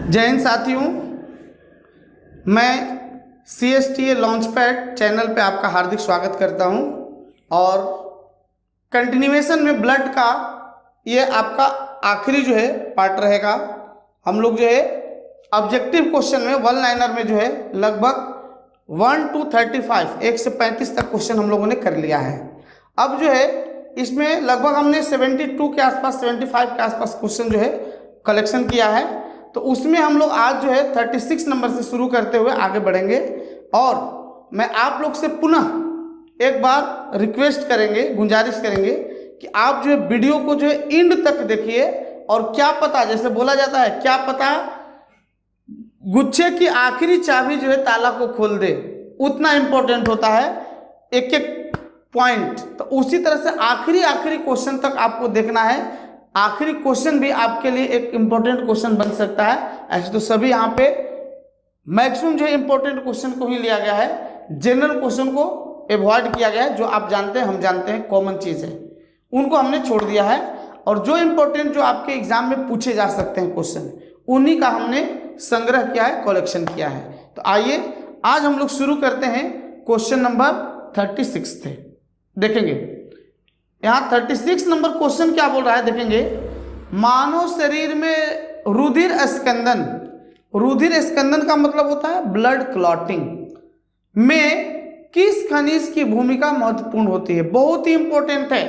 जय हिंद साथियों, मैं CSTA लॉन्चपैड चैनल पे आपका हार्दिक स्वागत करता हूं और कंटिन्यूएशन में ब्लड का ये आपका आखिरी जो है पार्ट रहेगा। हम लोग जो है ऑब्जेक्टिव क्वेश्चन में वन लाइनर में जो है लगभग 1 to 35 1 से 35 तक क्वेश्चन हम लोगों ने कर लिया है। अब जो है इसमें लगभग हमने 72 के आसपास 75 के आसपास क्वेश्चन जो है कलेक्शन किया है। तो उसमें हम लोग आज जो है 36 नंबर से शुरू करते हुए आगे बढ़ेंगे और मैं आप लोग से पुनः एक बार रिक्वेस्ट करेंगे, गुजारिश करेंगे कि आप जो है वीडियो को जो है एंड तक देखिए और क्या पता, जैसे बोला जाता है, क्या पता गुच्छे की आखिरी चाबी जो है ताला को खोल दे, उतना इंपॉर्टेंट होता है एक एक पॉइंट। तो उसी तरह से आखिरी क्वेश्चन तक आपको देखना है। आखिरी क्वेश्चन भी आपके लिए एक इम्पोर्टेंट क्वेश्चन बन सकता है। ऐसे तो सभी यहाँ पे मैक्सिमम जो है इम्पोर्टेंट क्वेश्चन को ही लिया गया है, जनरल क्वेश्चन को अवॉइड किया गया है। जो आप जानते हैं, हम जानते हैं, कॉमन चीज़ है, उनको हमने छोड़ दिया है और जो इम्पोर्टेंट जो आपके एग्जाम में पूछे जा सकते हैं क्वेश्चन, उन्हीं का हमने संग्रह किया है, कलेक्शन किया है। तो आइए आज हम लोग शुरू करते हैं क्वेश्चन नंबर 36 से। देखेंगे यहाँ 36 नंबर क्वेश्चन क्या बोल रहा है, देखेंगे। मानव शरीर में रुधिर स्कंदन, रुधिर स्कंदन का मतलब होता है ब्लड क्लॉटिंग, में किस खनिज की भूमिका महत्वपूर्ण होती है। बहुत ही इंपॉर्टेंट है।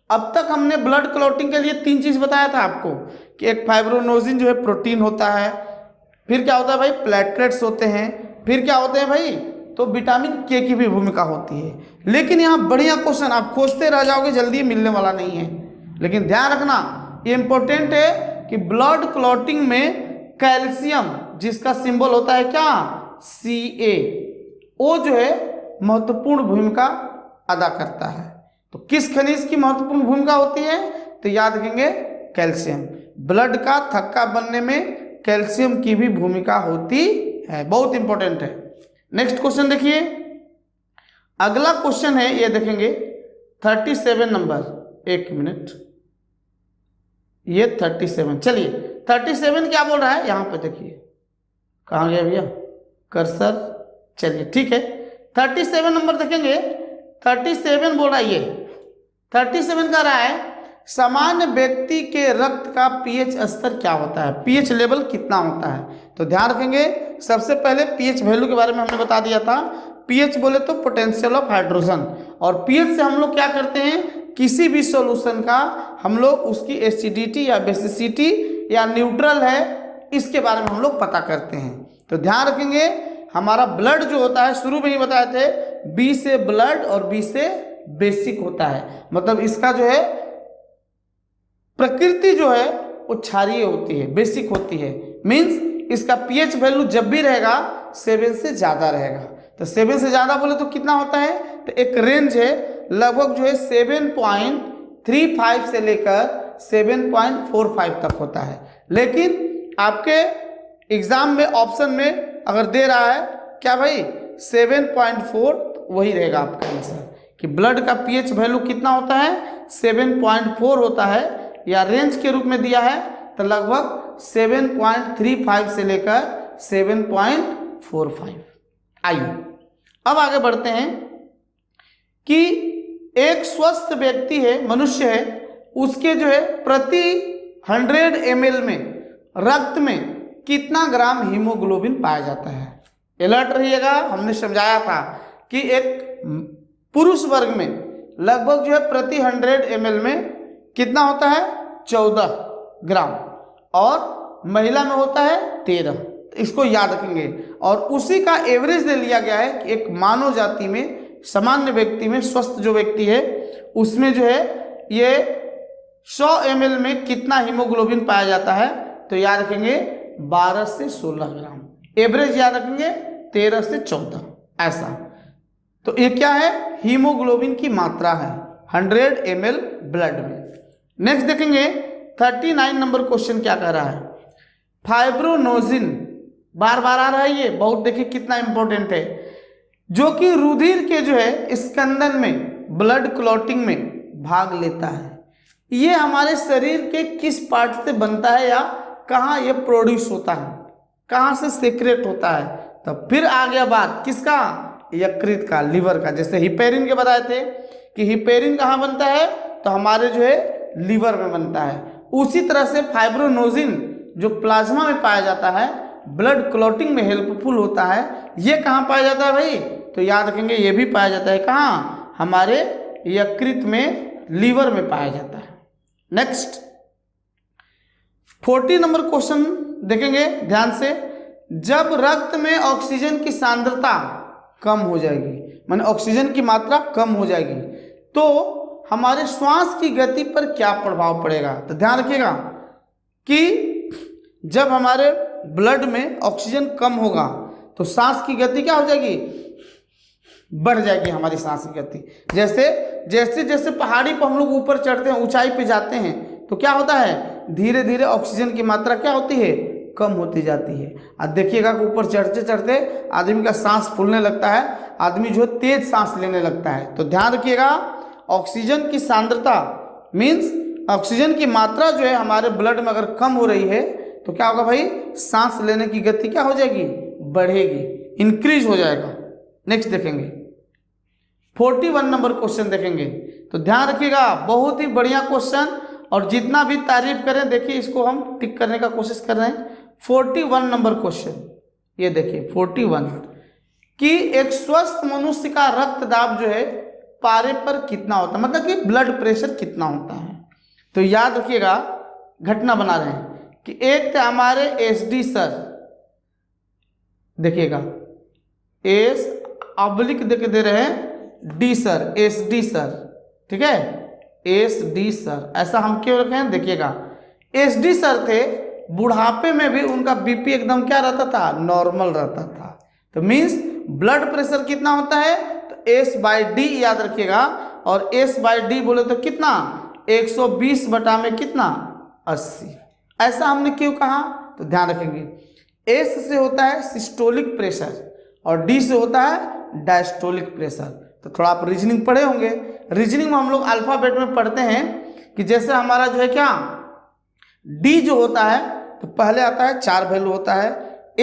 अब तक हमने ब्लड क्लॉटिंग के लिए 3 चीज बताया था आपको कि एक फाइब्रोनोजिन जो है प्रोटीन होता है, फिर क्या होता है भाई, प्लेटलेट्स होते हैं, फिर क्या होते हैं भाई, तो विटामिन के की भी भूमिका होती है। लेकिन यहाँ बढ़िया क्वेश्चन, आप खोजते रह जाओगे, जल्दी मिलने वाला नहीं है। लेकिन ध्यान रखना, ये इंपॉर्टेंट है कि ब्लड क्लॉटिंग में कैल्शियम, जिसका सिंबल होता है क्या, Ca, वो जो है महत्वपूर्ण भूमिका अदा करता है। तो किस खनिज की महत्वपूर्ण भूमिका होती है, तो याद रखेंगे कैल्शियम। ब्लड का थक्का बनने में कैल्शियम की भी भूमिका होती है, बहुत इंपॉर्टेंट है। नेक्स्ट क्वेश्चन देखिए, अगला क्वेश्चन है, ये देखेंगे 37 नंबर, एक मिनट, ये 37, चलिए 37 क्या बोल रहा है यहाँ पे, देखिए कहाँ गया भैया कर्सर, चलिए ठीक है 37 नंबर देखेंगे। 37 बोल रहा है, ये 37 का रहा है सामान्य व्यक्ति के रक्त का पीएच स्तर क्या होता है, पीएच लेवल कितना होता है। तो ध्यान रखेंगे, सबसे पहले पीएच वैल्यू के बारे में हमने बता दिया था। पीएच बोले तो पोटेंशियल ऑफ हाइड्रोजन, और पीएच से हम लोग क्या करते हैं, किसी भी सॉल्यूशन का हम लोग उसकी एसिडिटी या बेसिसिटी या न्यूट्रल है, इसके बारे में हम लोग पता करते हैं। तो ध्यान रखेंगे, हमारा ब्लड जो होता है, शुरू में ही बताए थे, बी से ब्लड और बी से बेसिक होता है। मतलब इसका जो है प्रकृति जो है वो क्षारीय होती है, बेसिक होती है। मीन्स इसका पीएच वैल्यू जब भी रहेगा 7 से ज़्यादा रहेगा। तो 7 से ज़्यादा बोले तो कितना होता है, तो एक रेंज है लगभग जो है 7.35 से लेकर 7.45 तक होता है। लेकिन आपके एग्जाम में ऑप्शन में अगर दे रहा है क्या भाई 7.4, तो वही रहेगा आपका आंसर कि ब्लड का पीएच वैल्यू कितना होता है, 7.4 होता है, या रेंज के रूप में दिया है तो लगभग 7.35 से लेकर 7.45। आइए अब आगे बढ़ते हैं कि एक स्वस्थ व्यक्ति है, मनुष्य है, उसके जो है प्रति 100 ml में रक्त में कितना ग्राम हीमोग्लोबिन पाया जाता है। अलर्ट रहिएगा, हमने समझाया था कि एक पुरुष वर्ग में लगभग जो है प्रति 100 ml में कितना होता है, 14 ग्राम, और महिला में होता है 13। इसको याद रखेंगे। और उसी का एवरेज ले लिया गया है कि एक मानव जाति में, सामान्य व्यक्ति में, स्वस्थ जो व्यक्ति है उसमें जो है ये 100 ml में कितना हीमोग्लोबिन पाया जाता है। तो याद रखेंगे 12 से 16 ग्राम, एवरेज याद रखेंगे 13 से 14 ऐसा। तो ये क्या है, हीमोग्लोबिन की मात्रा है 100 ml ब्लड में। नेक्स्ट देखेंगे 39 नंबर क्वेश्चन क्या कह रहा है, फाइब्रोनोजिन, बार बार आ रहा है ये, बहुत देखिए कितना इंपॉर्टेंट है, जो कि रुधिर के जो है स्कंदन में, ब्लड क्लॉटिंग में भाग लेता है। ये हमारे शरीर के किस पार्ट से बनता है या कहाँ ये प्रोड्यूस होता है, कहाँ से सेक्रेट होता है। तो फिर आ गया बात किसका, यकृत का, लिवर का। जैसे हिपेरिन के बताए थे कि हिपेरिन कहाँ बनता है, तो हमारे जो है लीवर में बनता है। उसी तरह से फाइब्रोनोजिन जो प्लाज्मा में पाया जाता है, ब्लड क्लॉटिंग में हेल्पफुल होता है, ये कहाँ पाया जाता है भाई, तो याद रखेंगे ये भी पाया जाता है कहाँ, हमारे यकृत में, लीवर में पाया जाता है। नेक्स्ट 40 नंबर क्वेश्चन देखेंगे ध्यान से। जब रक्त में ऑक्सीजन की सांद्रता कम हो जाएगी, माने ऑक्सीजन की मात्रा कम हो जाएगी, तो हमारे श्वास की गति पर क्या प्रभाव पड़ेगा। तो ध्यान रखिएगा कि जब हमारे ब्लड में ऑक्सीजन कम होगा तो सांस की गति क्या हो जाएगी, बढ़ जाएगी हमारी सांस की गति। जैसे जैसे पहाड़ी पर हम लोग ऊपर चढ़ते हैं, ऊंचाई पे जाते हैं, तो क्या होता है, धीरे धीरे ऑक्सीजन की मात्रा क्या होती है, कम होती जाती है। अब देखिएगा कि ऊपर चढ़ते चढ़ते आदमी का सांस फूलने लगता है, आदमी जो तेज सांस लेने लगता है। तो ध्यान रखिएगा, ऑक्सीजन की सांद्रता मीन्स ऑक्सीजन की मात्रा जो है हमारे ब्लड में अगर कम हो रही है तो क्या होगा भाई, सांस लेने की गति क्या हो जाएगी, बढ़ेगी, इंक्रीज हो जाएगा। नेक्स्ट देखेंगे 41 नंबर क्वेश्चन देखेंगे। तो ध्यान रखिएगा, बहुत ही बढ़िया क्वेश्चन, और जितना भी तारीफ करें, देखिए इसको हम टिक करने का कोशिश कर रहे हैं। 41 नंबर क्वेश्चन ये देखिए 41 कि एक स्वस्थ मनुष्य का रक्त दाब जो है पारे पर कितना होता है, मतलब कि ब्लड प्रेशर कितना होता है। तो याद रखिएगा, घटना बना रहे हैं कि एक थे हमारे एसडी सर, देखिएगा एस ऑब्लिक दे रहे हैं डी सर, एसडी सर, ठीक है, एसडी सर, ऐसा हम क्यों रखे हैं, देखिएगा एसडी सर थे, बुढ़ापे में भी उनका बीपी एकदम क्या रहता था, नॉर्मल रहता था। तो मीन्स ब्लड प्रेशर कितना होता है, तो S/D याद रखिएगा, और S/D बोले तो कितना, 120 बटा में कितना, 80। ऐसा हमने क्यों कहा, तो ध्यान रखेंगे, S से होता है सिस्टोलिक प्रेशर और D से होता है डायस्टोलिक प्रेशर। तो थोड़ा आप रीजनिंग पढ़े होंगे, रीजनिंग में हम लोग अल्फाबेट में पढ़ते हैं कि जैसे हमारा जो है क्या, D जो होता है तो पहले आता है 4 वैल्यू होता है,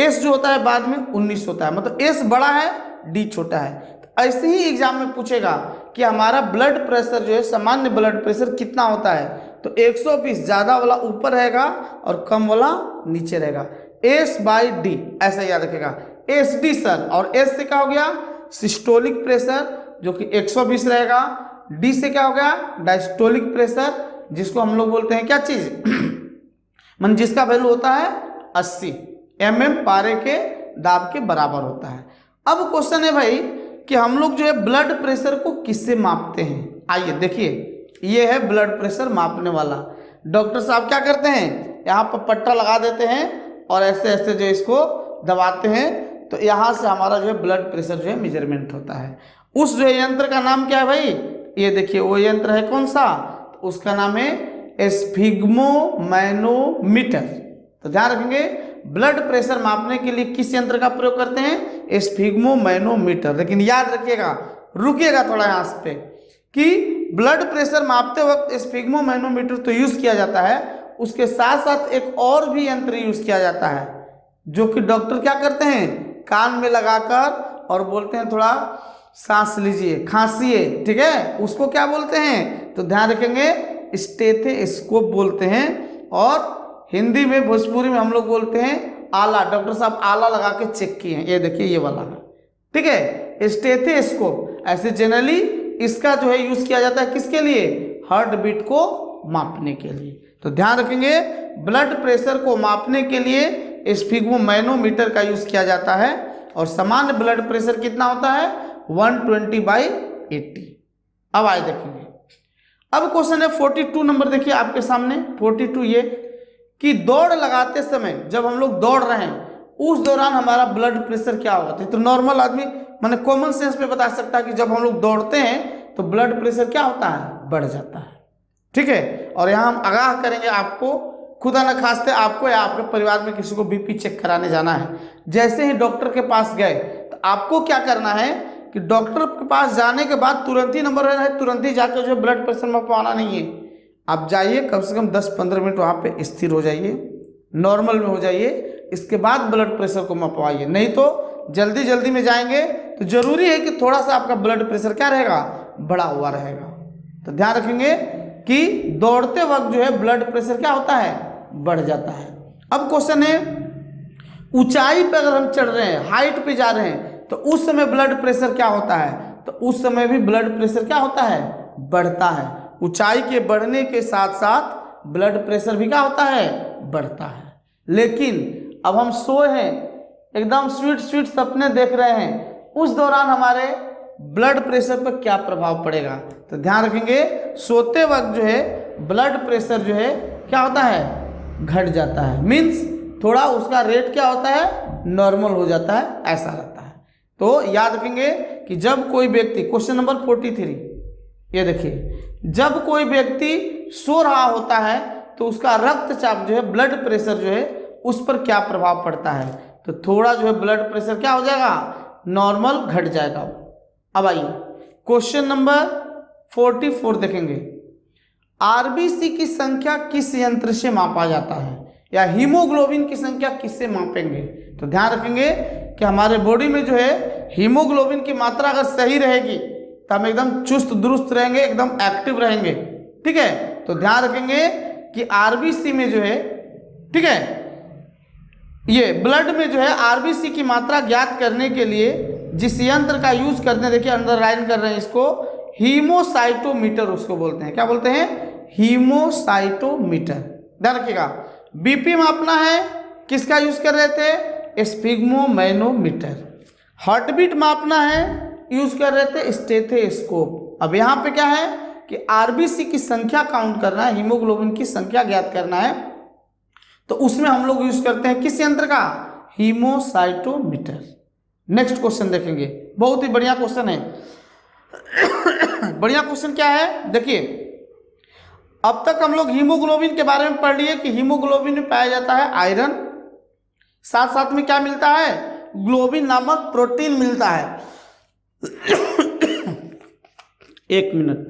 S जो होता है बाद में 19 होता है, मतलब S बड़ा है D छोटा है। तो ऐसे ही एग्जाम में पूछेगा कि हमारा ब्लड प्रेशर जो है, सामान्य ब्लड प्रेशर कितना होता है, तो 120, ज़्यादा वाला ऊपर रहेगा और कम वाला नीचे रहेगा, S/D ऐसा याद रखेगा। SD सर, और S से क्या हो गया, सिस्टोलिक प्रेशर जो कि 120 रहेगा, D से क्या हो गया, डायस्टोलिक प्रेशर जिसको हम लोग बोलते हैं क्या चीज़ मन, जिसका वैल्यू होता है 80 mm पारे के दाब के बराबर होता है। अब क्वेश्चन है भाई कि हम लोग जो है ब्लड प्रेशर को किससे मापते हैं। आइए देखिए, ये है ब्लड प्रेशर मापने वाला। डॉक्टर साहब क्या करते हैं, यहाँ पर पट्टा लगा देते हैं और ऐसे ऐसे जो इसको दबाते हैं, तो यहाँ से हमारा जो है ब्लड प्रेशर जो है मेजरमेंट होता है। उस जो यंत्र का नाम क्या है भाई, ये देखिए वो यंत्र है कौन सा, तो उसका नाम है स्फिग्मोमैनोमीटर। तो ध्यान रखेंगे, ब्लड प्रेशर मापने के लिए किस यंत्र का प्रयोग करते हैं, स्फिग्मोमैनोमीटर। लेकिन याद रखिएगा, रुकिएगा थोड़ा यहाँ पे, कि ब्लड प्रेशर मापते वक्त स्फिग्मोमैनोमीटर तो यूज किया जाता है, उसके साथ साथ एक और भी यंत्र यूज किया जाता है जो कि डॉक्टर क्या करते हैं, कान में लगाकर और बोलते हैं थोड़ा सांस लीजिए, खांसिए, ठीक है, उसको क्या बोलते हैं, तो ध्यान रखेंगे स्टेथोस्कोप बोलते हैं, और हिंदी में भोजपुरी में हम लोग बोलते हैं आला। डॉक्टर साहब आला लगा के चेक किए हैं, ये देखिए ये वाला है, ठीक है, स्टेथोस्कोप। ऐसे जनरली इसका जो है यूज किया जाता है किसके लिए, हार्ट बीट को मापने के लिए। तो ध्यान रखेंगे, ब्लड प्रेशर को मापने के लिए स्फिग्मोमैनोमीटर का यूज किया जाता है, और सामान्य ब्लड प्रेशर कितना होता है, 120/80। अब आए देखेंगे, अब क्वेश्चन है 42 नंबर, देखिए आपके सामने 42 ये कि दौड़ लगाते समय जब हम लोग दौड़ रहे हैं उस दौरान हमारा ब्लड प्रेशर क्या होता है। तो नॉर्मल आदमी माने कॉमन सेंस पे बता सकता है कि जब हम लोग दौड़ते हैं तो ब्लड प्रेशर क्या होता है, बढ़ जाता है, ठीक है। और यहाँ हम आगाह करेंगे आपको, खुदा न खास्ते आपको या आपके परिवार में किसी को बीपी चेक कराने जाना है, जैसे ही डॉक्टर के पास गए तो आपको क्या करना है कि डॉक्टर के पास जाने के बाद तुरंत ही नंबर है, तुरंत ही जाकर जो ब्लड प्रेशर मपवाना नहीं है। आप जाइए, कम से कम 10-15 मिनट वहाँ पे स्थिर हो जाइए, नॉर्मल में हो जाइए, इसके बाद ब्लड प्रेशर को मपवाइए, नहीं तो जल्दी जल्दी में जाएंगे तो जरूरी है कि थोड़ा सा आपका ब्लड प्रेशर क्या रहेगा, बढ़ा हुआ रहेगा। तो ध्यान रखेंगे कि दौड़ते वक्त जो है ब्लड प्रेशर क्या होता है, बढ़ जाता है। अब क्वेश्चन है, ऊंचाई पे अगर हम चढ़ रहे हैं, हाइट पे जा रहे हैं, तो उस समय ब्लड प्रेशर क्या होता है, तो उस समय भी ब्लड प्रेशर क्या होता है, बढ़ता है। ऊंचाई के बढ़ने के साथ साथ ब्लड प्रेशर भी क्या होता है, बढ़ता है। लेकिन अब हम सोए हैं, एकदम स्वीट स्वीट सपने देख रहे हैं, उस दौरान हमारे ब्लड प्रेशर पर क्या प्रभाव पड़ेगा। तो ध्यान रखेंगे, सोते वक्त जो है ब्लड प्रेशर जो है क्या होता है, घट जाता है, मीन्स थोड़ा उसका रेट क्या होता है, नॉर्मल हो जाता है, ऐसा रहता है। तो याद रखेंगे कि जब कोई व्यक्ति, क्वेश्चन नंबर 43, ये देखिए, जब कोई व्यक्ति सो रहा होता है तो उसका रक्तचाप जो है, ब्लड प्रेशर जो है उस पर क्या प्रभाव पड़ता है, तो थोड़ा जो है ब्लड प्रेशर क्या हो जाएगा, नॉर्मल घट जाएगा। अब आइए क्वेश्चन नंबर 44 देखेंगे, आरबीसी की संख्या किस यंत्र से मापा जाता है, या हीमोग्लोबिन की संख्या किससे मापेंगे। तो ध्यान रखेंगे कि हमारे बॉडी में जो है हीमोग्लोबिन की मात्रा अगर सही रहेगी तो हम एकदम चुस्त दुरुस्त रहेंगे, एकदम एक्टिव रहेंगे, ठीक है। तो ध्यान रखेंगे कि आरबीसी में जो है, ठीक है, ये ब्लड में जो है आरबीसी की मात्रा ज्ञात करने के लिए जिस यंत्र का यूज करते हैं, देखिए अंडरलाइन कर रहे हैं इसको, हीमोसाइटोमीटर उसको बोलते हैं। क्या बोलते हैं, हीमोसाइटोमीटर। ध्यान रखिएगा, बीपी मापना है, किसका यूज कर रहे थे, स्फिग्मोमैनोमीटर। हार्टबीट मापना है, यूज कर रहे थे स्टेथोस्कोप। अब यहाँ पे क्या है कि आरबीसी की संख्या काउंट करना है, हीमोग्लोबिन की संख्या ज्ञात करना है, तो उसमें हम लोग यूज करते हैं किस यंत्र का, हीमोसाइटोमीटर। नेक्स्ट क्वेश्चन देखेंगे, बहुत ही बढ़िया क्वेश्चन है। बढ़िया क्वेश्चन क्या है, देखिए, अब तक हम लोग हीमोग्लोबिन के बारे में पढ़ लिए कि हीमोग्लोबिन में पाया जाता है आयरन, साथ साथ में क्या मिलता है, ग्लोबिन नामक प्रोटीन मिलता है। एक मिनट,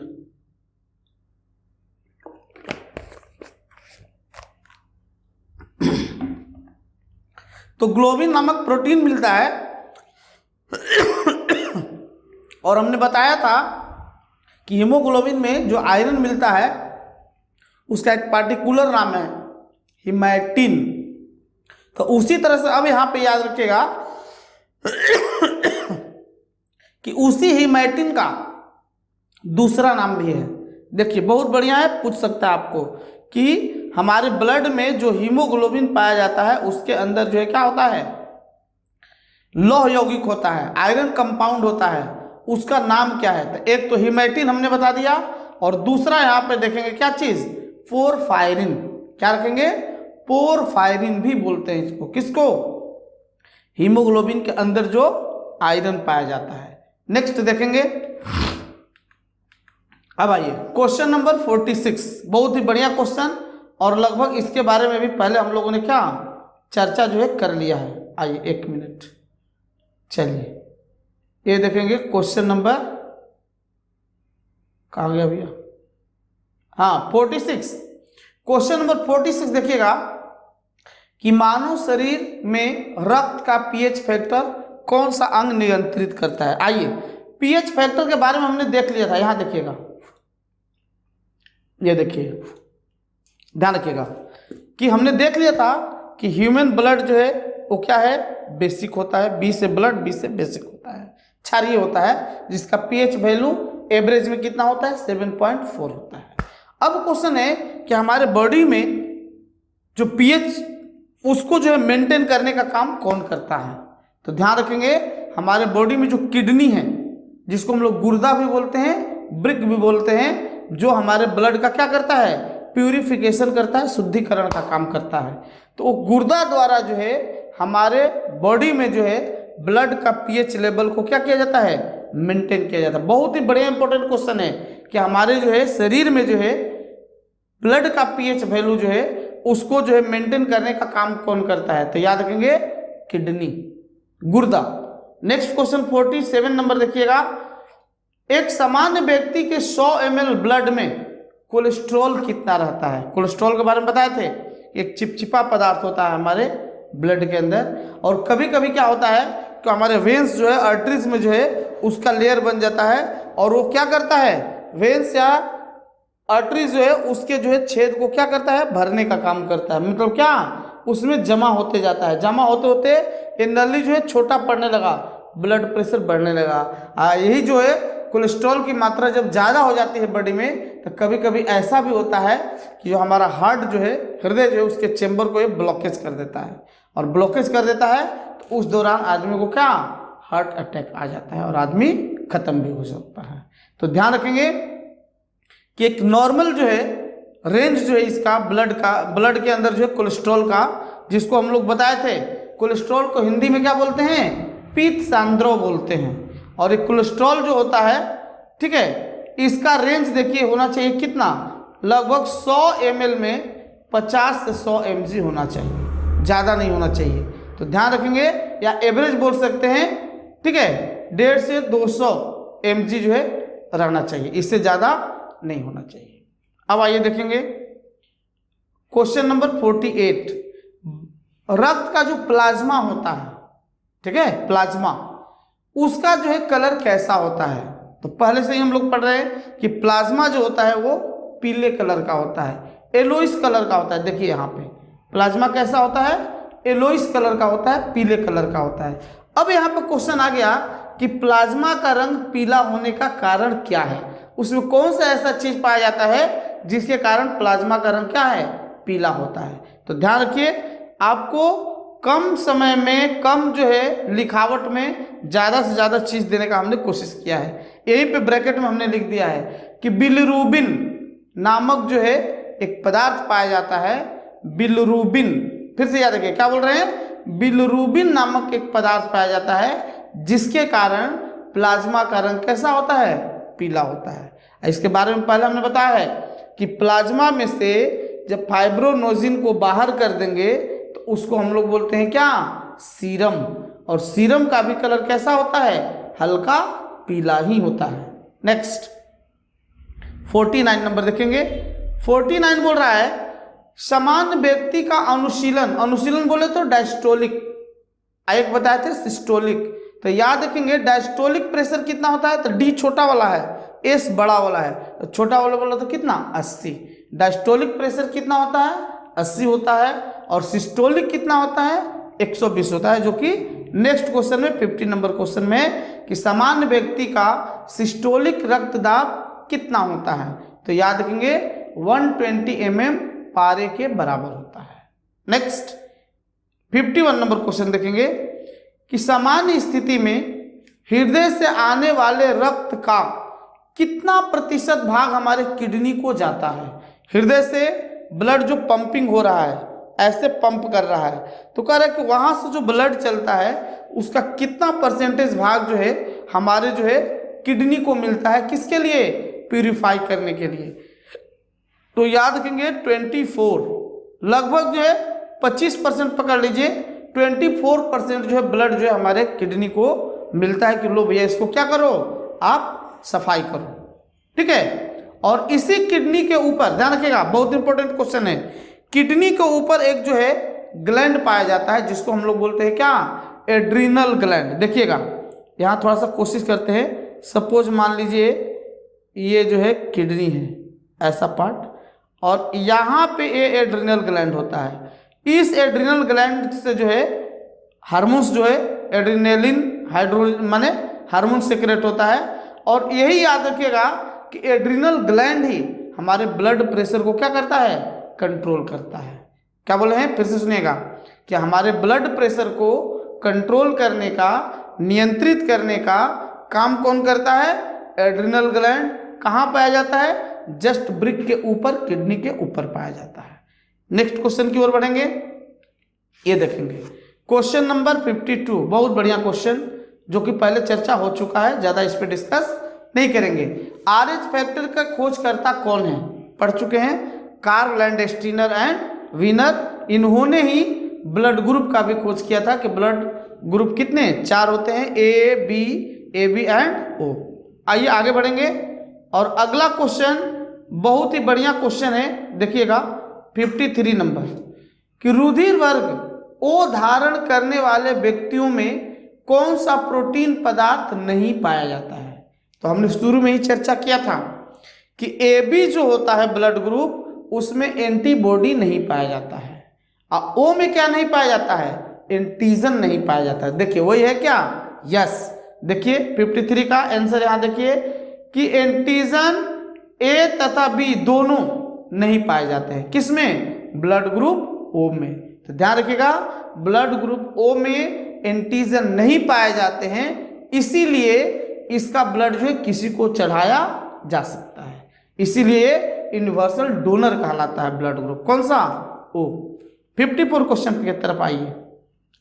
तो ग्लोबिन नामक प्रोटीन मिलता है, और हमने बताया था कि हीमोग्लोबिन में जो आयरन मिलता है उसका एक पार्टिकुलर नाम है हीमैटिन। तो उसी तरह से अब यहां पे याद रखिएगा कि उसी हीमैटिन का दूसरा नाम भी है। देखिए बहुत बढ़िया है, पूछ सकता है आपको कि हमारे ब्लड में जो हीमोग्लोबिन पाया जाता है उसके अंदर जो है क्या होता है, लौह यौगिक होता है, आयरन कंपाउंड होता है, उसका नाम क्या है। तो एक तो हीमैटिन हमने बता दिया, और दूसरा यहाँ पे देखेंगे क्या चीज, पोरफायरिन। क्या रखेंगे, पोरफायरिन भी बोलते हैं इसको, किसको, हीमोग्लोबिन के अंदर जो आयरन पाया जाता है। नेक्स्ट देखेंगे, अब आइए क्वेश्चन नंबर 46, बहुत ही बढ़िया क्वेश्चन, और लगभग इसके बारे में भी पहले हम लोगों ने क्या चर्चा जो है कर लिया है। आइए एक मिनट, चलिए ये देखेंगे क्वेश्चन नंबर, कहाँ गया भैया, हाँ 46। क्वेश्चन नंबर 46 देखिएगा कि मानव शरीर में रक्त का पीएच फैक्टर कौन सा अंग नियंत्रित करता है। आइए पीएच फैक्टर के बारे में हमने देख लिया था, यहां देखिएगा, ये देखिए, ध्यान रखिएगा कि हमने देख लिया था कि ह्यूमन ब्लड जो है वो क्या है, बेसिक होता है, बी से ब्लड, बी से बेसिक होता है, क्षारीय होता है, जिसका पीएच वैल्यू एवरेज में कितना होता है, 7.4 होता है। अब क्वेश्चन है कि हमारे बॉडी में जो पीएच उसको जो है मेंटेन करने का काम कौन करता है। तो ध्यान रखेंगे, हमारे बॉडी में जो किडनी है, जिसको हम लोग गुर्दा भी बोलते हैं, ब्रिक भी बोलते हैं, जो हमारे ब्लड का क्या करता है, प्यूरिफिकेशन करता है, शुद्धिकरण का काम करता है। तो गुर्दा द्वारा जो है हमारे बॉडी में जो है ब्लड का पीएच लेवल को क्या किया जाता है, मेंटेन किया जाता है। बहुत ही बढ़िया इंपॉर्टेंट क्वेश्चन है कि हमारे जो है शरीर में जो है ब्लड का पीएच वैल्यू जो है उसको जो है मेंटेन करने का काम कौन करता है। तो याद रखेंगे किडनी, गुर्दा। नेक्स्ट क्वेश्चन 47 नंबर देखिएगा, एक सामान्य व्यक्ति के 100 ml ब्लड में कोलेस्ट्रॉल कितना रहता है। कोलेस्ट्रॉल के बारे में बताए थे एक चिपचिपा पदार्थ होता है हमारे ब्लड के अंदर। और कभी कभी क्या होता है कि हमारे वेंस जो है, आर्टरीज में जो है उसका लेयर बन जाता है, और वो क्या करता है, वेंस या आर्टरीज जो है उसके जो है छेद को क्या करता है, भरने का काम करता है। मतलब क्या, उसमें जमा होते जाता है, जमा होते होते ये नली जो है छोटा पड़ने लगा, ब्लड प्रेशर बढ़ने लगा। यही जो है कोलेस्ट्रॉल की मात्रा जब ज़्यादा हो जाती है बॉडी में, तो कभी कभी ऐसा भी होता है कि जो हमारा हार्ट जो है, हृदय जो है, उसके चेम्बर को ये ब्लॉकेज कर देता है। और ब्लॉकेज कर देता है तो उस दौरान आदमी को क्या, हार्ट अटैक आ जाता है और आदमी खत्म भी हो सकता है। तो ध्यान रखेंगे कि एक नॉर्मल जो है रेंज जो है इसका ब्लड के अंदर जो है कोलेस्ट्रॉल का, जिसको हम लोग बताए थे, कोलेस्ट्रॉल को हिंदी में क्या बोलते हैं, पीत सांद्रव बोलते हैं। और एक कोलेस्ट्रॉल जो होता है, ठीक है, इसका रेंज देखिए होना चाहिए कितना, लगभग 100 ml में 50 से 100 mg होना चाहिए, ज़्यादा नहीं होना चाहिए। तो ध्यान रखेंगे, या एवरेज बोल सकते हैं, ठीक है, 150 से 200 mg जो है रहना चाहिए, इससे ज़्यादा नहीं होना चाहिए। अब आइए देखेंगे क्वेश्चन नंबर 48। रक्त का जो प्लाज्मा होता है, ठीक है, प्लाज्मा, उसका जो है कलर कैसा होता है। तो पहले से ही हम लोग पढ़ रहे हैं कि प्लाज्मा जो होता है वो पीले कलर का होता है, येलोइश कलर का होता है। देखिए यहाँ पे प्लाज्मा कैसा होता है, येलोइश कलर का होता है, पीले कलर का होता है। अब यहाँ पे क्वेश्चन आ गया कि प्लाज्मा का रंग पीला होने का कारण क्या है, उसमें कौन सा ऐसा चीज पाया जाता है जिसके कारण प्लाज्मा का रंग क्या है, पीला होता है। तो ध्यान रखिए, आपको कम समय में, कम जो है लिखावट में ज़्यादा से ज़्यादा चीज़ देने का हमने कोशिश किया है। यहीं पे ब्रैकेट में हमने लिख दिया है कि बिलिरुबिन नामक जो है एक पदार्थ पाया जाता है, बिलिरुबिन, फिर से याद रखिए क्या बोल रहे हैं, बिलिरुबिन नामक एक पदार्थ पाया जाता है जिसके कारण प्लाज्मा का रंग कैसा होता है, पीला होता है। इसके बारे में पहले हमने बताया है कि प्लाज्मा में से जब फाइब्रोनोजिन को बाहर कर देंगे तो उसको हम लोग बोलते हैं क्या, सीरम। और सीरम का भी कलर कैसा होता है, हल्का पीला ही होता है। नेक्स्ट 49 नंबर देखेंगे। 49 बोल रहा है सामान्य व्यक्ति का अनुशीलन, अनुशीलन बोले तो डायस्टोलिक, एक बताए थे सिस्टोलिक। तो याद रखेंगे डायस्टोलिक प्रेशर कितना होता है, तो डी छोटा वाला है, एस बड़ा वाला है, तो छोटा वाला बोला तो कितना 80। डायस्टोलिक प्रेशर कितना होता है, 80 होता है, और सिस्टोलिक कितना होता है, 120 होता है, जो कि नेक्स्ट क्वेश्चन में 50 नंबर क्वेश्चन में कि सामान्य व्यक्ति का सिस्टोलिक रक्तदाब कितना होता है। तो याद रखेंगे 120 mm पारे के बराबर होता है। नेक्स्ट 51 नंबर क्वेश्चन देखेंगे कि सामान्य स्थिति में हृदय से आने वाले रक्त का कितना प्रतिशत भाग हमारे किडनी को जाता है। हृदय से ब्लड जो पंपिंग हो रहा है, ऐसे पंप कर रहा है, तो कह रहा है कि वहां से जो ब्लड चलता है उसका कितना परसेंटेज भाग जो है हमारे जो है किडनी को मिलता है, किसके लिए, प्यूरिफाई करने के लिए। तो याद रखेंगे 24, लगभग जो है 25% पकड़ लीजिए, 24% जो है ब्लड जो है हमारे किडनी को मिलता है कि लो भैया इसको क्या करो, आप सफाई करो, ठीक है। और इसी किडनी के ऊपर ध्यान रखिएगा, बहुत इंपॉर्टेंट क्वेश्चन है, किडनी के ऊपर एक जो है ग्लैंड पाया जाता है जिसको हम लोग बोलते हैं क्या, एड्रिनल ग्लैंड। देखिएगा यहाँ थोड़ा सा कोशिश करते हैं, सपोज मान लीजिए ये जो है किडनी है, ऐसा पार्ट, और यहाँ पे ये एड्रिनल ग्लैंड होता है। इस एड्रिनल ग्लैंड से जो है हार्मोन्स जो है एड्रिनेलिन माने हार्मोन सेक्रेट होता है। और यही याद रखिएगा कि एड्रिनल ग्लैंड ही हमारे ब्लड प्रेशर को क्या करता है, कंट्रोल करता है। क्या बोले हैं, फिर से सुनिएगा कि हमारे ब्लड प्रेशर को कंट्रोल करने का, नियंत्रित करने का काम कौन करता है, एड्रिनल ग्लैंड। कहाँ पाया जाता है, जस्ट ब्रिक के ऊपर, किडनी के ऊपर पाया जाता है। नेक्स्ट क्वेश्चन की ओर बढ़ेंगे, ये देखेंगे क्वेश्चन नंबर 52, बहुत बढ़िया क्वेश्चन जो कि पहले चर्चा हो चुका है, ज्यादा इस पर डिस्कस नहीं करेंगे। RH फैक्टर का खोजकर्ता कौन है, पढ़ चुके हैं, कार्ल लैंडस्टीनर एंड वीनर। इन्होंने ही ब्लड ग्रुप का भी खोज किया था कि ब्लड ग्रुप कितने, 4 होते हैं, ए बी एंड ओ। आइए आगे बढ़ेंगे, और अगला क्वेश्चन बहुत ही बढ़िया क्वेश्चन है, देखिएगा 53 नंबर। कि रुधिर वर्ग ओ धारण करने वाले व्यक्तियों में कौन सा प्रोटीन पदार्थ नहीं पाया जाता है। तो हमने शुरू में ही चर्चा किया था कि AB जो होता है ब्लड ग्रुप, उसमें एंटीबॉडी नहीं पाया जाता है, और O में क्या नहीं पाया जाता है, एंटीजन नहीं पाया जाता है। देखिए वही है क्या, यस। देखिए 53 का आंसर यहां देखिए कि एंटीजन A तथा B दोनों नहीं पाए जाते हैं, किसमें, ब्लड ग्रुप O में। तो ध्यान रखिएगा ब्लड ग्रुप O में एंटीजन नहीं पाए जाते हैं, इसीलिए इसका ब्लड जो है किसी को चढ़ाया जा सकता है, इसीलिए यूनिवर्सल डोनर कहलाता है ब्लड ग्रुप, कौन सा, O। 54 क्वेश्चन की तरफ आइए।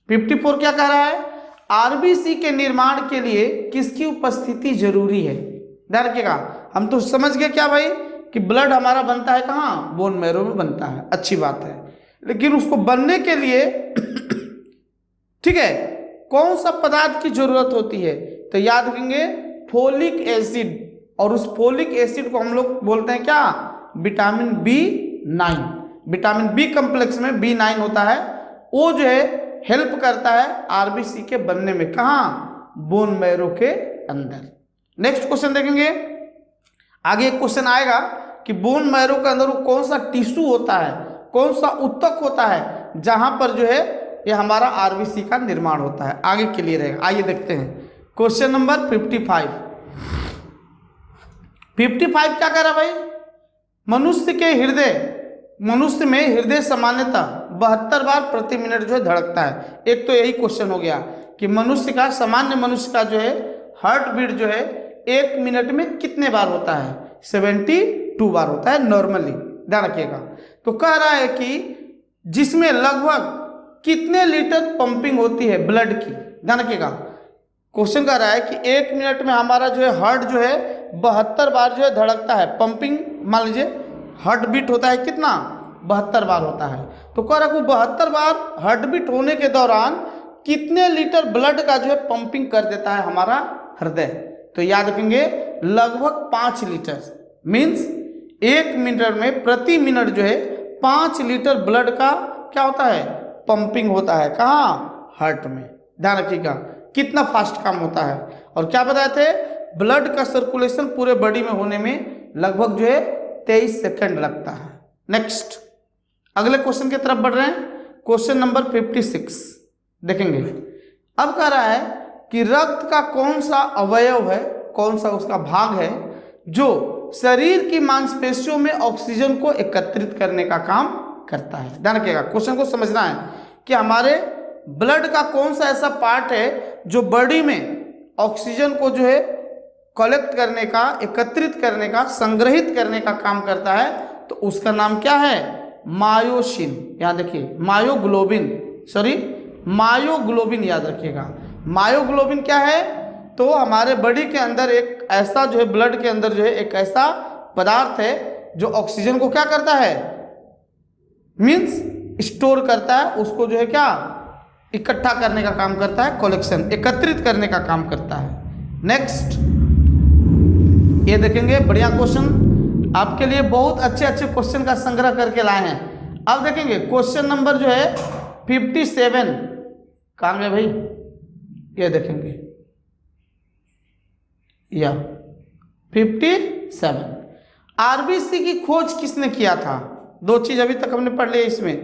54 क्या कह रहा है, आरबीसी के निर्माण के लिए किसकी उपस्थिति जरूरी है। ध्यान रखिएगा, हम तो समझ गए क्या भाई कि ब्लड हमारा बनता है कहाँ, बोन मैरो में बनता है, अच्छी बात है, लेकिन उसको बनने के लिए ठीक है कौन सा पदार्थ की जरूरत होती है। तो याद रखेंगे फोलिक एसिड, और उस फोलिक एसिड को हम लोग बोलते हैं क्या, vitamin B9। Vitamin B complex में B9 होता है, वो जो है हेल्प करता है आरबीसी के बनने में, कहाँ, बोन मैरो के अंदर। नेक्स्ट क्वेश्चन देखेंगे, आगे एक क्वेश्चन आएगा कि बोन मैरो के अंदर वो कौन सा टिश्यू होता है, कौन सा उत्तक होता है जहां पर जो है ये हमारा आरबीसी का निर्माण होता है, आगे के लिए रहेगा। आइए देखते हैं क्वेश्चन नंबर 55। 55 क्या कह रहा भाई, मनुष्य में हृदय सामान्यतः 72 बार प्रति मिनट जो है धड़कता है। एक तो यही क्वेश्चन हो गया कि सामान्य मनुष्य का जो है हार्ट बीट जो है 1 मिनट में कितने बार होता है, 72 बार होता है नॉर्मली, ध्यान रखिएगा। तो कह रहा है कि जिसमें लगभग कितने लीटर पंपिंग होती है ब्लड की, ध्यान रखिएगा। क्वेश्चन कह रहा है कि 1 मिनट में हमारा जो है हार्ट जो है 72 बार जो है धड़कता है, पंपिंग मान लीजिए हार्ट बीट होता है कितना, 72 बार होता है। तो कह रहा है 72 बार हार्ट बीट होने के दौरान कितने लीटर ब्लड का जो है पंपिंग कर देता है हमारा हृदय। तो याद रखेंगे लगभग 5 लीटर, मीन्स 1 मिनट में प्रति मिनट जो है 5 लीटर ब्लड का क्या होता है, पंपिंग होता है, कहाँ, हार्ट में। ध्यान रखिएगा कितना फास्ट काम होता है। और क्या बताए थे, ब्लड का सर्कुलेशन पूरे बॉडी में होने में लगभग जो है 23 सेकंड लगता है। नेक्स्ट अगले क्वेश्चन की तरफ बढ़ रहे हैं, क्वेश्चन नंबर 56 देखेंगे। अब कह रहा है कि रक्त का कौन सा अवयव है, कौन सा उसका भाग है जो शरीर की मांसपेशियों में ऑक्सीजन को एकत्रित करने का काम करता है। ध्यान रखिएगा क्वेश्चन को समझना है कि हमारे ब्लड का कौन सा ऐसा पार्ट है जो बॉडी में ऑक्सीजन को जो है कलेक्ट करने का, एकत्रित करने का, संग्रहित करने का काम करता है। तो उसका नाम क्या है, मायोसिन। यहाँ देखिए मायोग्लोबिन याद रखिएगा। मायोग्लोबिन क्या है, तो हमारे बॉडी के अंदर एक ऐसा जो है, ब्लड के अंदर जो है एक ऐसा पदार्थ है जो ऑक्सीजन को क्या करता है, मीन्स स्टोर करता है, उसको जो है क्या, इकट्ठा करने का काम करता है, कलेक्शन, एकत्रित करने का काम करता है। नेक्स्ट ये देखेंगे, बढ़िया क्वेश्चन आपके लिए, बहुत अच्छे अच्छे क्वेश्चन का संग्रह करके लाए हैं। अब देखेंगे क्वेश्चन नंबर जो है 57, कहाँ गए भाई, ये देखेंगे या 57। आरबीसी की खोज किसने किया था। 2 चीज अभी तक हमने पढ़ लिया इसमें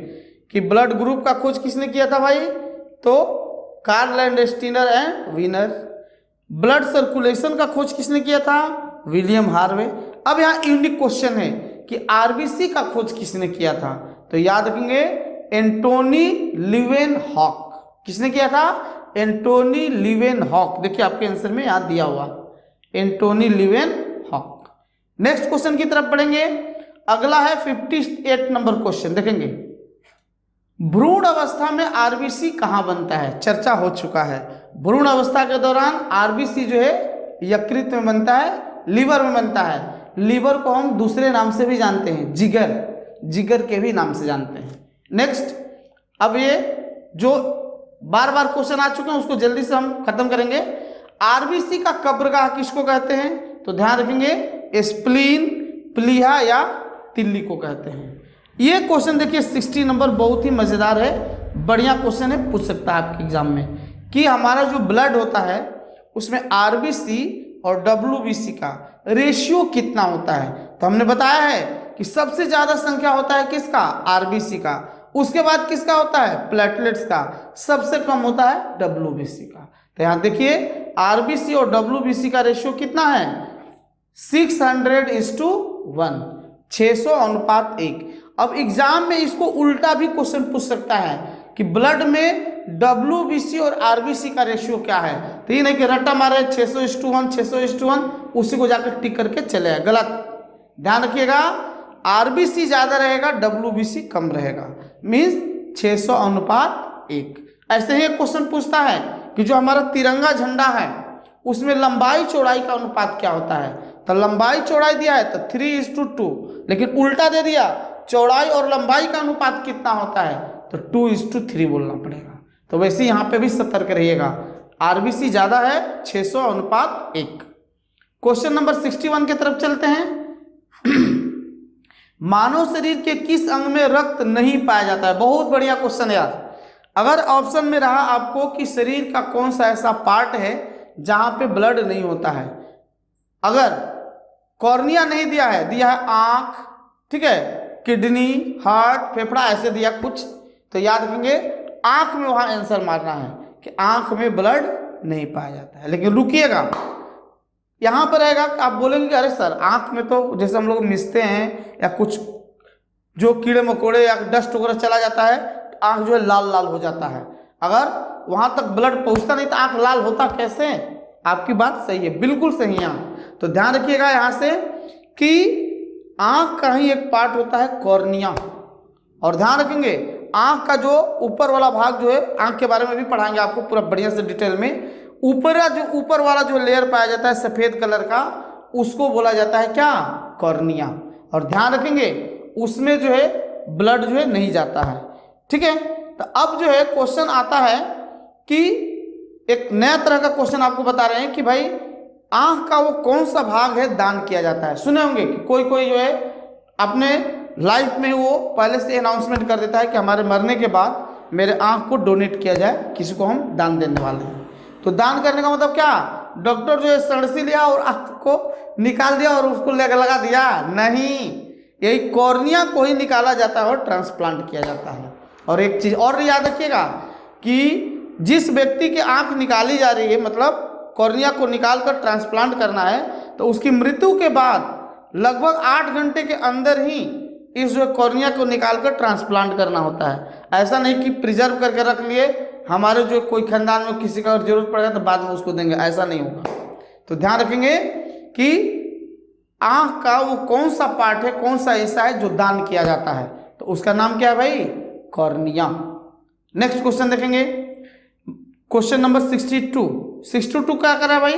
कि ब्लड ग्रुप का खोज किसने किया था भाई, तो Karl Landsteiner and Wiener. Blood circulation का खोज किसने किया था, विलियम हार्वे। अब यहाँ यूनिक क्वेश्चन है कि आरबीसी का खोज किसने किया था। तो याद रखेंगे एंटोनी लीवेनहॉक। किसने किया था, एंटोनी लीवेनहॉक। देखिए आपके आंसर में याद दिया हुआ एंटोनी लीवेनहॉक। नेक्स्ट क्वेश्चन की तरफ पढ़ेंगे, अगला है 58 नंबर क्वेश्चन देखेंगे। भ्रूण अवस्था में आरबीसी कहाँ बनता है, चर्चा हो चुका है। भ्रूण अवस्था के दौरान आरबीसी जो है यकृत में बनता है, लीवर में बनता है। लीवर को हम दूसरे नाम से भी जानते हैं, जिगर के भी नाम से जानते हैं। नेक्स्ट, अब ये जो बार बार क्वेश्चन आ चुके हैं उसको जल्दी से हम खत्म करेंगे। आरबीसी का कब्रगाह किसको कहते हैं, तो ध्यान रखेंगे स्प्लीन, प्लीहा या तिल्ली को कहते हैं। ये क्वेश्चन देखिए 60 नंबर, बहुत ही मज़ेदार है, बढ़िया क्वेश्चन है, पूछ सकता है आपके एग्जाम में कि हमारा जो ब्लड होता है उसमें आरबीसी और डब्ल्यूबीसी का रेशियो कितना होता है। तो हमने बताया है कि सबसे ज़्यादा संख्या होता है किसका, आरबीसी का, उसके बाद किसका होता है, प्लेटलेट्स का, सबसे कम होता है डब्ल्यूबीसी का। तो यहाँ देखिए आरबीसी और डब्ल्यूबीसी का रेशियो कितना है, 600:1, 600:1। अब एग्जाम में इसको उल्टा भी क्वेश्चन पूछ सकता है कि ब्लड में डब्ल्यूबीसी और आरबीसी का रेशियो क्या है। तो ये नहीं कि रट्टा मारे 600:1, 600:1, उसी को जाकर टिक करके चले आए, गलत। ध्यान रखिएगा, आरबीसी ज़्यादा रहेगा, डब्ल्यूबीसी कम रहेगा, मीन्स 600:1। ऐसे ही एक क्वेश्चन पूछता है कि जो हमारा तिरंगा झंडा है उसमें लंबाई चौड़ाई का अनुपात क्या होता है। तो लंबाई चौड़ाई दिया है तो 3:2, लेकिन उल्टा दे दिया चौड़ाई और लंबाई का अनुपात कितना होता है तो 2:3 बोलना पड़ेगा। तो वैसे यहाँ पे भी सतर्क रहिएगा, आरबीसी ज़्यादा है, 600:1। क्वेश्चन नंबर 61 की तरफ चलते हैं। मानव शरीर के किस अंग में रक्त नहीं पाया जाता है। बहुत बढ़िया क्वेश्चन है यार। अगर ऑप्शन में रहा आपको कि शरीर का कौन सा ऐसा पार्ट है जहां पे ब्लड नहीं होता है, अगर कॉर्निया नहीं दिया है, दिया है आंख, ठीक है, किडनी, हार्ट, फेफड़ा, ऐसे दिया कुछ, तो याद रखेंगे आंख में वहां आंसर मारना है कि आंख में ब्लड नहीं पाया जाता है। लेकिन रुकिएगा, यहाँ पर रहेगा आप बोलेंगे कि अरे सर आंख में तो जैसे हम लोग मिसते हैं या कुछ जो कीड़े मकोड़े या डस्ट वगैरह चला जाता है तो आंख जो है लाल लाल हो जाता है। अगर वहां तक ब्लड पहुंचता नहीं तो आंख लाल होता कैसे। आपकी बात सही है, बिल्कुल सही है। तो ध्यान रखिएगा यहाँ से कि आंख का ही एक पार्ट होता है कॉर्निया, और ध्यान रखेंगे आंख का जो ऊपर वाला भाग जो है, आंख के बारे में भी पढ़ाएंगे आपको पूरा बढ़िया से डिटेल में, ऊपर वाला जो लेयर पाया जाता है सफेद कलर का, उसको बोला जाता है क्या, कॉर्निया। और ध्यान रखेंगे उसमें जो है ब्लड जो है नहीं जाता है, ठीक है। तो अब जो है क्वेश्चन आता है कि एक नया तरह का क्वेश्चन आपको बता रहे हैं कि भाई आंख का वो कौन सा भाग है दान किया जाता है। सुने होंगे कि कोई कोई जो है अपने लाइफ में वो पहले से अनाउंसमेंट कर देता है कि हमारे मरने के बाद मेरे आंख को डोनेट किया जाए, किसी को हम दान देने वाले हैं। तो दान करने का मतलब क्या, डॉक्टर जो है सड़सी लिया और आंख को निकाल दिया और उसको लगा दिया, नहीं, यही कॉर्निया को ही निकाला जाता है और ट्रांसप्लांट किया जाता है। और एक चीज और याद रखिएगा कि जिस व्यक्ति की आंख निकाली जा रही है, मतलब कॉर्निया को निकालकर ट्रांसप्लांट करना है, तो उसकी मृत्यु के बाद लगभग 8 घंटे के अंदर ही इस जो कॉर्निया को निकालकर ट्रांसप्लांट करना होता है। ऐसा नहीं कि प्रिजर्व करके रख लिए, हमारे जो कोई खानदान में किसी का जरूरत पड़ेगा तो बाद में उसको देंगे, ऐसा नहीं होगा। तो ध्यान रखेंगे कि आंख का वो कौन सा पार्ट है, कौन सा हिस्सा है जो दान किया जाता है, तो उसका नाम क्या है भाई, कॉर्निया। नेक्स्ट क्वेश्चन देखेंगे, क्वेश्चन नंबर 62 क्या कर रहा है भाई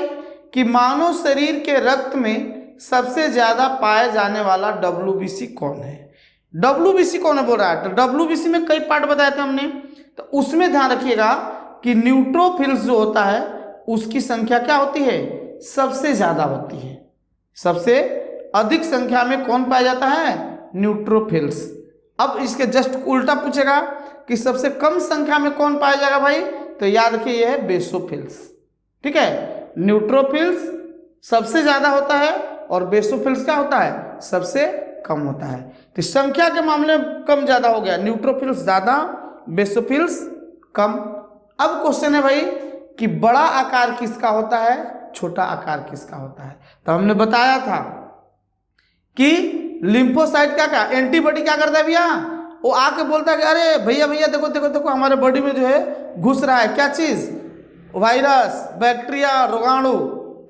कि मानव शरीर के रक्त में सबसे ज्यादा पाया जाने वाला डब्ल्यूबीसी कौन है। डब्ल्यूबीसी कौन है बोल रहा है। तो डब्ल्यूबीसी में कई पार्ट बताए थे हमने, तो उसमें ध्यान रखिएगा कि न्यूट्रोफिल्स जो होता है उसकी संख्या क्या होती है, सबसे ज्यादा होती है। सबसे अधिक संख्या में कौन पाया जाता है, न्यूट्रोफिल्स। अब इसके जस्ट उल्टा पूछेगा कि सबसे कम संख्या में कौन पाया जाएगा भाई, तो याद रखिए यह है बेसोफिल्स, ठीक है। न्यूट्रोफिल्स सबसे ज्यादा होता है और बेसोफिल्स क्या होता है, सबसे कम होता है। तो संख्या के मामले में कम ज्यादा हो गया, न्यूट्रोफिल्स ज्यादा, बेसोफिल्स कम। अब क्वेश्चन है भाई कि बड़ा आकार किसका होता है, छोटा आकार किसका होता है। तो हमने बताया था कि लिम्फोसाइट क्या एंटीबॉडी क्या करता है भैया, वो आके बोलता है कि अरे भैया भैया देखो देखो देखो हमारे बॉडी में जो है घुस रहा है क्या चीज, वायरस, बैक्टीरिया, रोगाणु,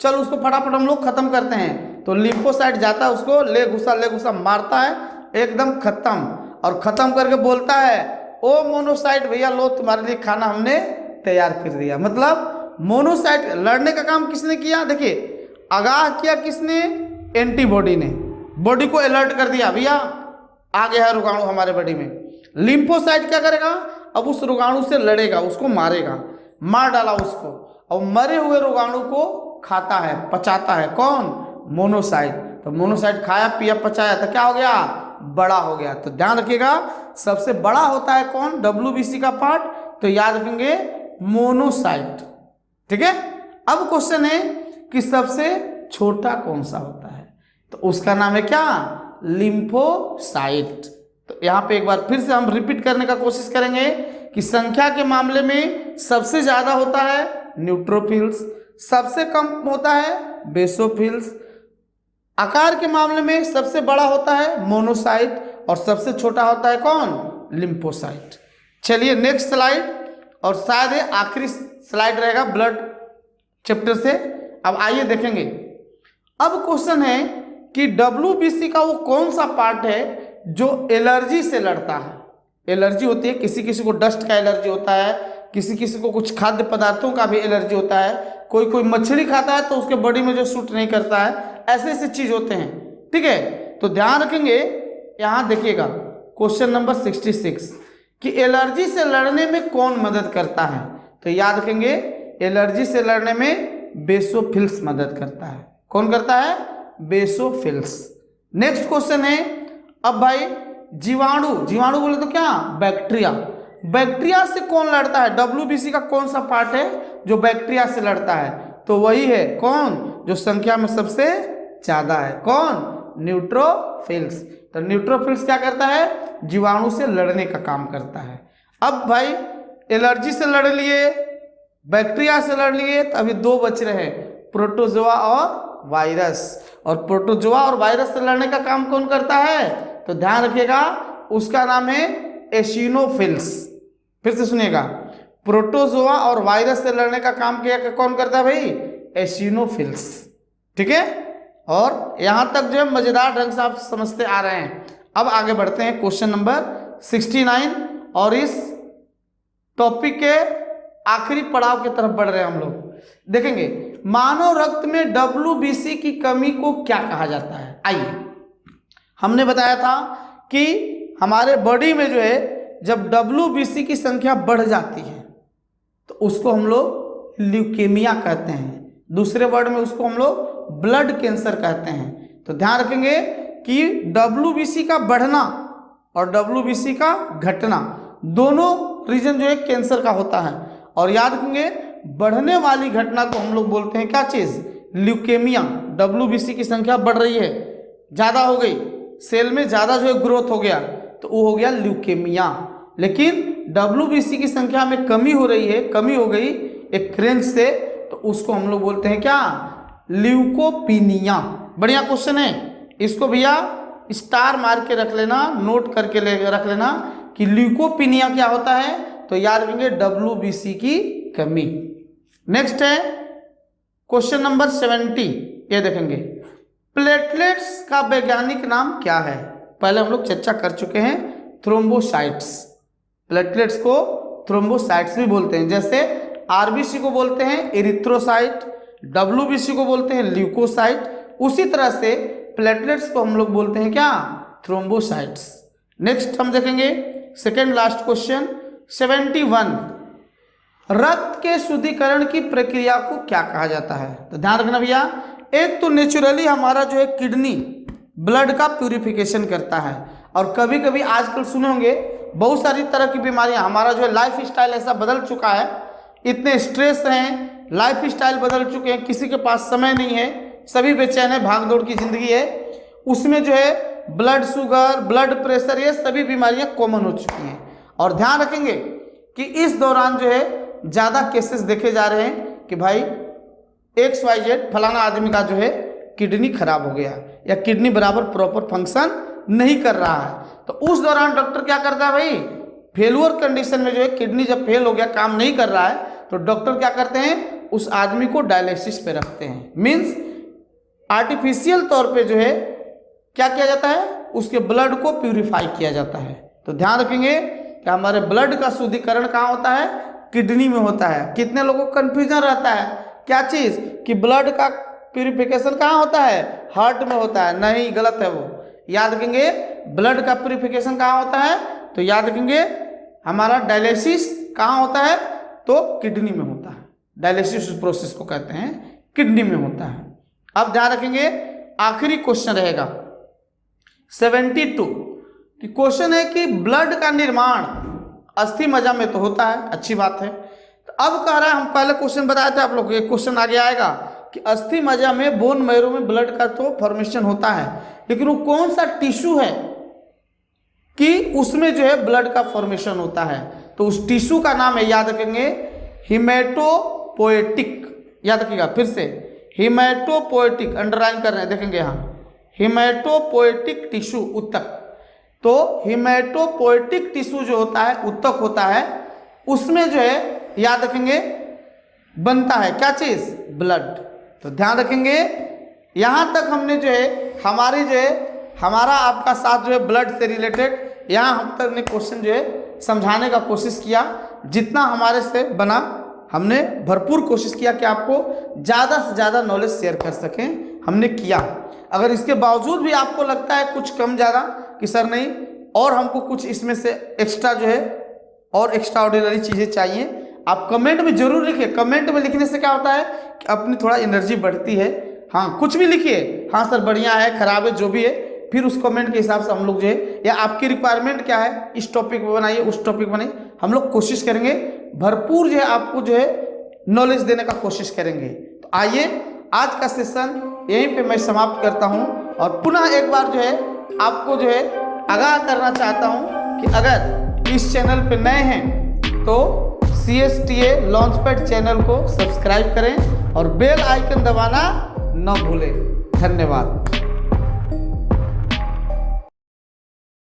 चल उसको फटाफट हम लोग खत्म करते हैं। तो लिम्फोसाइट जाता है, उसको ले घुसा मारता है, एकदम खत्म। और खत्म करके बोलता है ओ मोनोसाइट भैया लो तुम्हारे लिए खाना हमने तैयार कर दिया। मतलब मोनोसाइट लड़ने का काम किसने किया, देखिए आगाह किया किसने, एंटीबॉडी ने, बॉडी को अलर्ट कर दिया भैया आ गया है रोगाणु हमारे बॉडी में। लिम्फोसाइट क्या करेगा, अब उस रोगाणु से लड़ेगा, उसको मारेगा, मार डाला उसको, और मरे हुए रोगाणु को खाता है, पचाता है, कौन, मोनोसाइट। तो मोनोसाइट खाया पिया पचाया तो क्या हो गया, बड़ा हो गया। तो ध्यान रखिएगा सबसे बड़ा होता है कौन, WBC का पार्ट, तो याद रखेंगे मोनोसाइट। ठीक है। अब क्वेश्चन है कि सबसे छोटा कौन सा होता है, तो उसका नाम है क्या, लिम्फोसाइट। तो यहाँ पे एक बार फिर से हम रिपीट करने का कोशिश करेंगे कि संख्या के मामले में सबसे ज्यादा होता है न्यूट्रोफिल्स, सबसे कम होता है बेसोफिल्स, आकार के मामले में सबसे बड़ा होता है मोनोसाइट और सबसे छोटा होता है कौन, लिम्फोसाइट। चलिए नेक्स्ट स्लाइड, और शायद ये आखिरी स्लाइड रहेगा ब्लड चैप्टर से। अब आइए देखेंगे। अब क्वेश्चन है कि WBC का वो कौन सा पार्ट है जो एलर्जी से लड़ता है। एलर्जी होती है, किसी किसी को डस्ट का एलर्जी होता है, किसी किसी को कुछ खाद्य पदार्थों का भी एलर्जी होता है, कोई कोई मछली खाता है तो उसके बॉडी में जो सूट नहीं करता है, ऐसे ऐसे चीज होते हैं। ठीक है, तो ध्यान रखेंगे। यहां देखिएगा क्वेश्चन नंबर 66 कि एलर्जी से लड़ने में कौन मदद करता है, तो याद रखेंगे एलर्जी से लड़ने में बेसोफिल्स मदद करता है। कौन करता है, बेसोफिल्स। नेक्स्ट क्वेश्चन है, अब भाई जीवाणु, जीवाणु बोले तो क्या, बैक्टीरिया। बैक्टीरिया से कौन लड़ता है, WBC का कौन सा पार्ट है जो बैक्टीरिया से लड़ता है, तो वही है कौन, जो संख्या में सबसे ज्यादा है, कौन, न्यूट्रोफिल्स। तो न्यूट्रोफिल्स क्या करता है, जीवाणु से लड़ने का काम करता है। अब भाई एलर्जी से लड़ लिए, बैक्टीरिया से लड़ लिए, तो अभी दो बच रहे हैं, प्रोटोजोआ और वायरस। और प्रोटोजोआ और वायरस से लड़ने का काम कौन करता है, तो ध्यान रखिएगा उसका नाम है एसिनोफिल्स। फिर से सुनिएगा, प्रोटोजोआ और वायरस से लड़ने का काम किया कौन करता है भाई, एसिनोफिल्स। ठीक है, और यहां तक जो है मजेदार ढंग से आप समझते आ रहे हैं। अब आगे बढ़ते हैं क्वेश्चन नंबर 69, और इस टॉपिक के आखिरी पड़ाव की तरफ बढ़ रहे हैं हम लोग। देखेंगे मानव रक्त में WBC की कमी को क्या कहा जाता है। आइए, हमने बताया था कि हमारे बॉडी में जो है जब WBC की संख्या बढ़ जाती है तो उसको हम लोग ल्यूकेमिया कहते हैं, दूसरे वर्ड में उसको हम लोग ब्लड कैंसर कहते हैं। तो ध्यान रखेंगे कि WBC का बढ़ना और WBC का घटना दोनों रीजन जो है कैंसर का होता है। और याद रखेंगे बढ़ने वाली घटना को हम लोग बोलते हैं क्या चीज, ल्यूकेमिया। WBC की संख्या बढ़ रही है, ज्यादा हो गई, सेल में ज्यादा जो है ग्रोथ हो गया, तो वो हो गया ल्यूकेमिया। लेकिन WBC की संख्या में कमी हो रही है, कमी हो गई एक रेंज से, तो उसको हम लोग बोलते हैं क्या, ल्यूकोपीनिया। बढ़िया क्वेश्चन है, इसको भैया स्टार मार के रख लेना, नोट करके रख लेना कि ल्यूकोपीनिया क्या होता है, तो याद रखेंगे WBC की कमी। नेक्स्ट है क्वेश्चन नंबर 70, ये देखेंगे प्लेटलेट्स का वैज्ञानिक नाम क्या है। पहले हम लोग चर्चा कर चुके हैं, थ्रोम्बोसाइट्स। प्लेटलेट्स को थ्रोम्बोसाइट्स भी बोलते हैं, जैसे RBC को बोलते हैं एरिथ्रोसाइट, WBC को बोलते हैं ल्यूकोसाइट, उसी तरह से प्लेटलेट्स को हम लोग बोलते हैं क्या, थ्रोम्बोसाइट्स। नेक्स्ट हम देखेंगे सेकेंड लास्ट क्वेश्चन 71, रक्त के शुद्धिकरण की प्रक्रिया को क्या कहा जाता है। तो ध्यान रखना भैया, एक तो नेचुरली हमारा जो है किडनी ब्लड का प्यूरिफिकेशन करता है, और कभी कभी आजकल सुने होंगे बहुत सारी तरह की बीमारियां, हमारा जो है लाइफ स्टाइल ऐसा बदल चुका है, इतने स्ट्रेस हैं, लाइफ स्टाइल बदल चुके हैं, किसी के पास समय नहीं है, सभी बेचैन है, भाग दौड़ की जिंदगी है, उसमें जो है ब्लड शुगर, ब्लड प्रेशर, ये सभी बीमारियां कॉमन हो चुकी हैं। और ध्यान रखेंगे कि इस दौरान जो है ज़्यादा केसेस देखे जा रहे हैं कि भाई XYZ फलाना आदमी का जो है किडनी खराब हो गया, या किडनी बराबर प्रॉपर फंक्शन नहीं कर रहा है। तो उस दौरान डॉक्टर क्या करता है भाई, फेलुअर कंडीशन में जो है किडनी जब फेल हो गया, काम नहीं कर रहा है, तो डॉक्टर क्या करते हैं, उस आदमी को डायलिसिस पे रखते हैं। मीन्स आर्टिफिशियल तौर पे जो है क्या किया जाता है, उसके ब्लड को प्यूरिफाई किया जाता है। तो ध्यान रखेंगे कि हमारे ब्लड का शुद्धिकरण कहाँ होता है, किडनी में होता है। कितने लोगों को कंफ्यूजन रहता है क्या चीज, कि ब्लड का प्यूरिफिकेशन कहाँ होता है, हार्ट में होता है। नहीं, गलत है वो। याद रखेंगे ब्लड का प्यूरिफिकेशन कहाँ होता है, तो याद रखेंगे हमारा डायलिसिस कहाँ होता है, तो किडनी में होता है। डायलिसिस प्रोसेस को कहते हैं, किडनी में होता है। अब ध्यान रखेंगे आखिरी क्वेश्चन रहेगा 72, कि क्वेश्चन है कि ब्लड का निर्माण अस्थि मज्जा में तो होता है, अच्छी बात है। तो अब कह रहा है, हम पहले क्वेश्चन बताए थे आप लोग को, एक क्वेश्चन आगे आएगा कि अस्थि मज्जा में, बोन मैरो में ब्लड का तो फॉर्मेशन होता है, लेकिन वो कौन सा टिश्यू है कि उसमें जो है ब्लड का फॉर्मेशन होता है। तो उस टिश्यू का नाम है, याद रखेंगे, हीमेटोपोएटिक। याद रखिएगा फिर से, हीमेटोपोएटिक, अंडरलाइन कर रहे हैं, देखेंगे यहाँ, हीमेटोपोएटिक टिश्यू, उत्तक। तो हीमेटोपोएटिक टिश्यू जो होता है, उत्तक होता है, उसमें जो है याद रखेंगे बनता है क्या चीज, ब्लड। तो ध्यान रखेंगे, यहाँ तक हमने जो है हमारी जो है हमारा आपका साथ जो है ब्लड से रिलेटेड यहाँ हम तक ने क्वेश्चन जो है समझाने का कोशिश किया, जितना हमारे से बना हमने भरपूर कोशिश किया कि आपको ज़्यादा से ज़्यादा नॉलेज शेयर कर सकें, हमने किया। अगर इसके बावजूद भी आपको लगता है कुछ कम ज़्यादा कि सर नहीं और हमको कुछ इसमें से एक्स्ट्रा जो है और एक्स्ट्रा ऑर्डिनरी चीज़ें चाहिए, आप कमेंट में जरूर लिखिए। कमेंट में लिखने से क्या होता है कि अपनी थोड़ा एनर्जी बढ़ती है। हाँ, कुछ भी लिखिए, हाँ सर बढ़िया है, खराब है, जो भी है, फिर उस कमेंट के हिसाब से हम लोग जो है, या आपकी रिक्वायरमेंट क्या है, इस टॉपिक पर बनाइए, उस टॉपिक पर बनाइए, हम लोग कोशिश करेंगे भरपूर जो है आपको जो है नॉलेज देने का कोशिश करेंगे। तो आइए आज का सेशन यहीं पे मैं समाप्त करता हूं, और पुनः एक बार जो है आपको जो है आगाह करना चाहता हूं कि अगर इस चैनल पे नए हैं तो CSTA लॉन्चपैड चैनल को सब्सक्राइब करें और बेल आइकन दबाना न भूलें। धन्यवाद।